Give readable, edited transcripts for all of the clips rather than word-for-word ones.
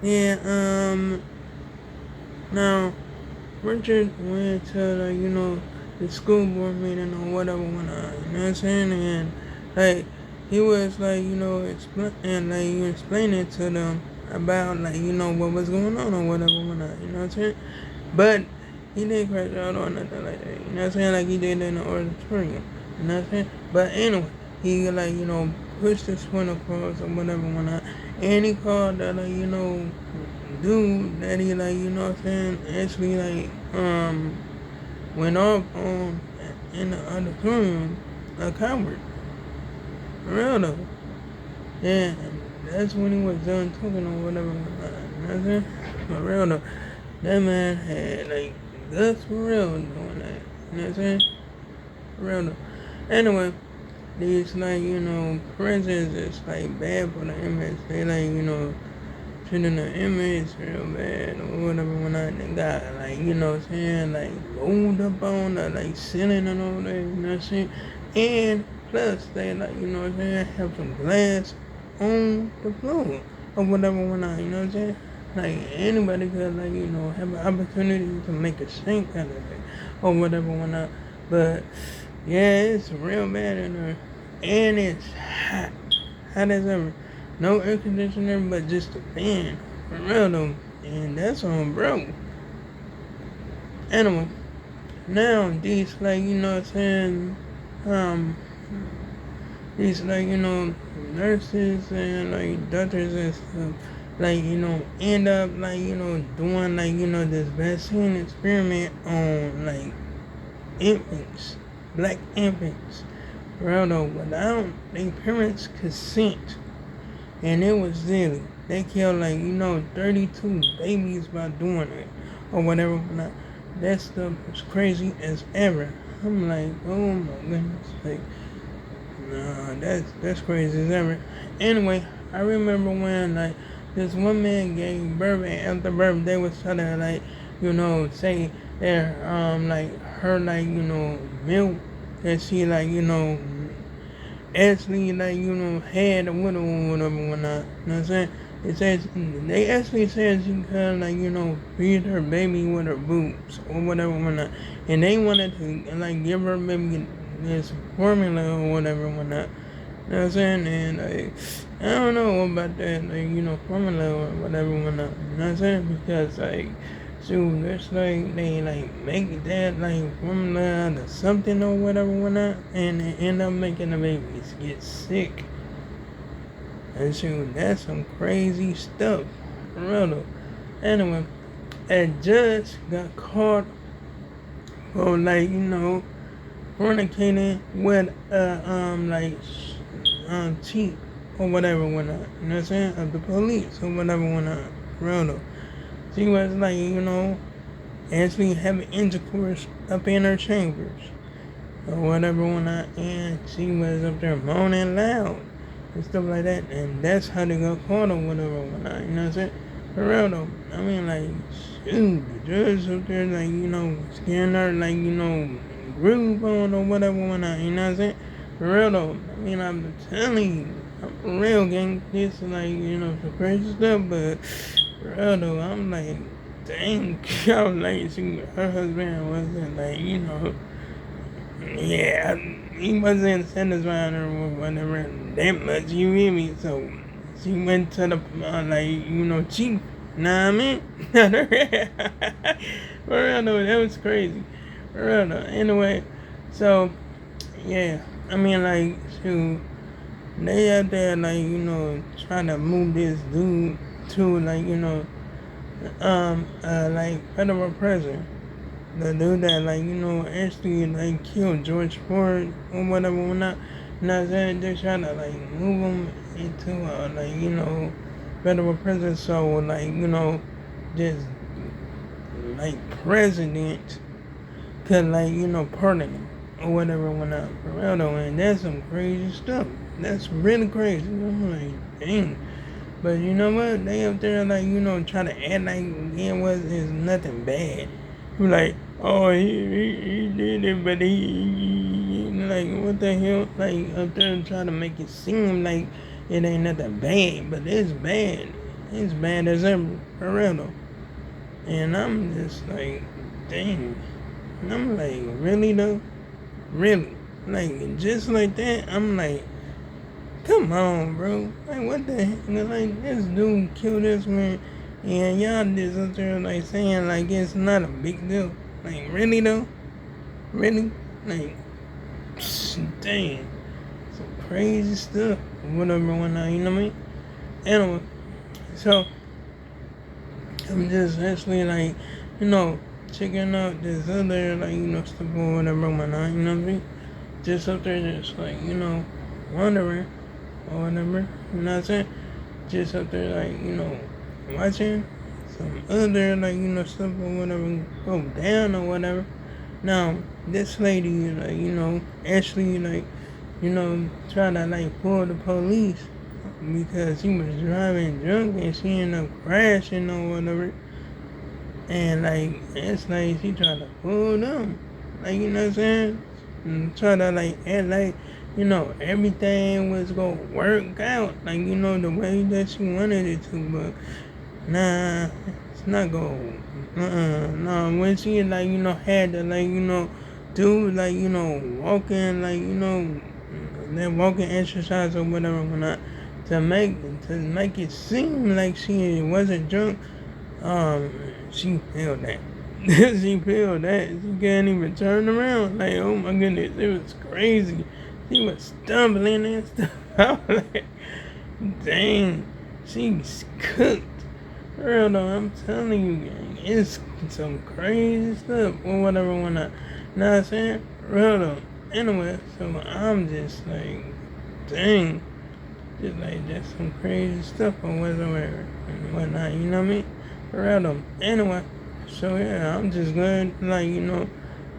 Yeah, now, Richard went to, like, the school board meeting or whatever went on, you know what I'm saying? And, like, he was, like, explaining to them about, like, what was going on or whatever went on, you know what I'm saying? But he didn't crash out or nothing like that, you know what I'm saying? Like, he did in the auditorium, you know what I'm saying? But anyway, he, like, pushed his point across or whatever went on. And he called that, like, dude that he, like, what I'm saying, actually, like, went off on in the auditorium a coward. For real though. Yeah, that's when he was done talking or whatever. You know what I'm saying? For real though. That man had, like, guts for real doing that. You know what I'm saying? For real though. Anyway, these, like, prisons is, like, bad for the inmates. They, like, treating the inmates real bad or whatever when they got, like, what I'm saying, like, gold up on the, like, ceiling and all that, you know what I'm saying? And plus they, like, what I'm saying, have some glass on the floor or whatever you know what I'm saying? Like, anybody could, like, have an opportunity to make a sink out of it or whatever but yeah, it's real bad in there. And it's hot. Hot as ever. No air conditioner, but just a fan. For real though. And that's on bro. Anyway, now these, like, what I'm saying, um, these, like, nurses and, like, doctors and stuff, like, end up, like, doing, like, this vaccine experiment on, like, infants, black infants. For real though, without their parents' consent. And it was silly. They killed, like, 32 babies by doing it or whatever. Now, that stuff was crazy as ever. I'm like, oh my goodness, like, nah, that's crazy as ever. Anyway, I remember when, like, this one man gave birth, and after birth they was trying to, like, say that like her, like, milk that she, like, actually, like, had a widow or whatever whatnot. You know what I'm saying? It says they actually said she could, like, feed her baby with her boobs or whatever whatnot. And they wanted to, like, give her baby this formula or whatever whatnot. You know what I'm saying? And, like, I don't know about that, like, formula or whatever whatnot. You know what I'm saying? Because, like, shoot, it's like they, like, make that, like, formula or something or whatever whatnot, and they end up making the babies get sick. And shoot, that's some crazy stuff. For real though. Anyway, a judge got caught for, like, fornicating with like chief or whatever whatnot. You know what I'm saying? Of the police or whatever whatnot. For real though. She was, like, actually having intercourse up in her chambers or whatever whatnot, and she was up there moaning loud and stuff like that, and that's how they got caught or whatever whatnot. You know what I'm saying? For real though. I mean, like, shoot, the judge up there, like, scaring her, like, groove on or whatever whatnot. You know what I'm saying? For real though. I mean, I'm telling you, I'm for real, gang. This is, like, some crazy stuff, but for real though, I'm like, dang, I was like, her husband wasn't, like, yeah, he wasn't satisfied or whatever that much, you hear me? So she went to the, like, chief, know what I mean? For real though, that was crazy. For real though. Anyway, so, yeah, I mean, like, shoot, they out there, like, trying to move this dude to, like, like, federal prison. The dude that, like, actually, like, killed George Floyd or whatever, not, saying they're trying to, like, move him into, like, federal prison, so, like, just, like, president could, like, pardon him or whatever whatnot. For real though, and that's some crazy stuff. That's really crazy. I'm like, dang. But you know what? They up there, like, trying to act like it was is nothing bad. Like, oh, he did it, but like, what the hell? Like, up there trying to make it seem like it ain't nothing bad, but it's bad. It's bad as ever, for real though. And I'm just like, dang. And I'm like, really though? Really? Like, just like that? I'm like, come on, bro. Like, what the heck? Like, this dude killed this man. And y'all just up there, like, saying, like, it's not a big deal. Like, really, though? Really? Like, dang. Some crazy stuff. Whatever went on, you know what I mean? Anyway, so, I'm just actually, like, checking out this other, like, stuff or whatever went on, you know what I mean? Just up there, just, like, wondering or whatever, you know what I'm saying? Just up there, like, watching some other, like, stuff or whatever go down or whatever. Now, this lady, like, actually, like, try to, like, pull the police because she was driving drunk and she ended up crashing or whatever. And, like, it's like she tried to pull them. Like, you know what I'm saying? And try to, like, act like, everything was going to work out. Like, the way that she wanted it to. But, nah, it's not going to. No, when she, like, had to, like, do, like, walking, like, that walking exercise or whatever, whatnot, to make it seem like she wasn't drunk. She failed that. She failed that. She can't even turn around. Like, oh my goodness, it was crazy. She was stumbling and stuff. I was like, dang, she's cooked. Real though, I'm telling you, gang, it's some crazy stuff or whatever, whatnot. Know what I'm saying? Real though. Anyway, so I'm just like, dang, just like just some crazy stuff or whatever and whatnot. You know what I mean? For real. Anyway, so yeah, I'm just glad, like,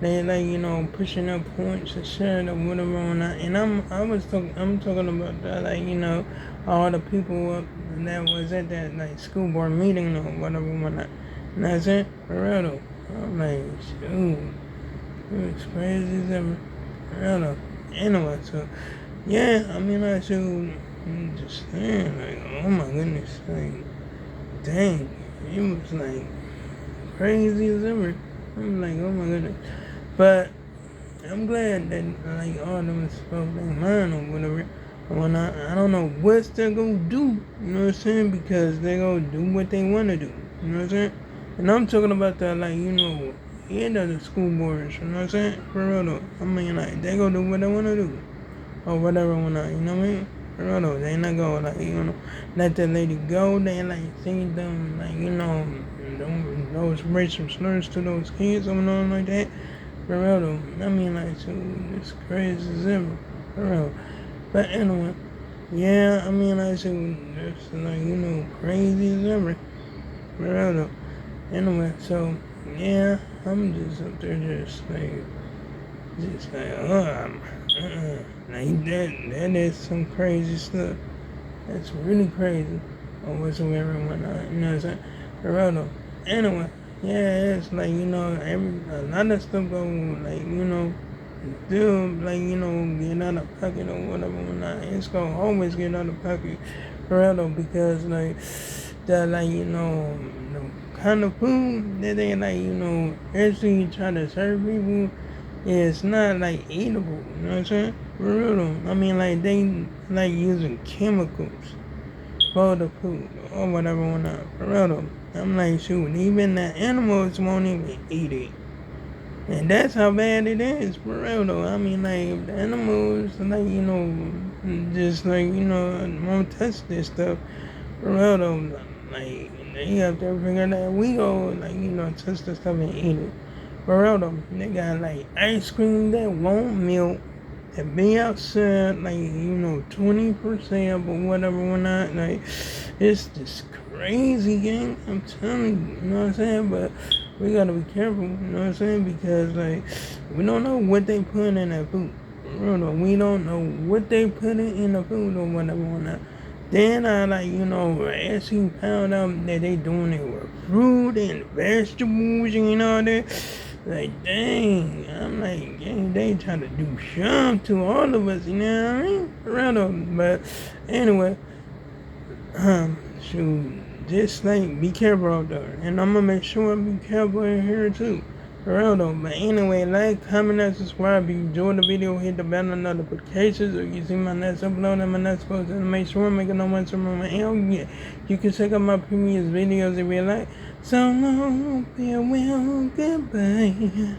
they, like, pushing up points and shit or whatever on that. And I'm talking about that, like, all the people that was at that, like, school board meeting or whatever on that. And that's it, for real. I'm like, shoot, it was crazy as ever. For real. Anyway, so yeah, I mean, I should just saying, like, oh my goodness, like, dang. It was like crazy as ever. I'm like, oh my goodness. But I'm glad that, like, all of them spoke their mind or whatever. When I don't know what they're gonna do, you know what I'm saying? Because they're gonna do what they wanna do. You know what I'm saying? And I'm talking about that, like, end of the school boards, you know what I'm saying? For real though. I mean, like, they gonna do what they wanna do. Or whatever whatnot, you know what I mean? For real though, they not gonna, like, let that lady go. They, like, say them, like, those racial slurs to those kids or something like that. For real though. I mean, like, so it's crazy as ever. For real. But anyway, yeah, I mean, like, so it's like, crazy as ever. For real though. Anyway, so yeah, I'm just up there just like, like that is some crazy stuff. That's really crazy or whatsoever and whatnot. You know what I'm saying? For real though. Anyway, yeah, it's like, a lot of stuff go, like, still, like, get out of pocket or whatever whatnot. It's gonna always get out of pocket. For real though, because, like, the, like, the kind of food that they, like, actually try to serve people, it's not, like, eatable, you know what I'm saying? For real though. I mean, like, they, like, using chemicals for the food or whatever whatnot. For real though. I'm like, shoot, even the animals won't even eat it. And that's how bad it is, for real though. I mean, like, if the animals, like, just, like, won't touch this stuff, for real though, like, they have to figure that we go, like, touch the stuff and eat it. For real though, they got, like, ice cream that won't melt, that be outside, like, 20% or whatever, whatnot. Like, it's just crazy, gang. I'm telling you, you know what I'm saying? But we gotta be careful, you know what I'm saying? Because, like, we don't know what they put in that food. For real though, we don't know what they put in the food or whatever, whatnot. Then I, like, actually found out that they doing it with fruit and vegetables and all that. Like, dang, I'm like, dang, they trying to do something to all of us, you know what I mean? For real though. But anyway, shoot, Just like, be careful out there. And I'm gonna make sure I be careful in here too. For real though. But anyway, like, comment, and subscribe. If you enjoyed the video, hit the bell on notifications. Or you see my next upload and my next post. And make sure I'm making no one to remember. And yeah, you can check out my previous videos if you like. So long, farewell, goodbye.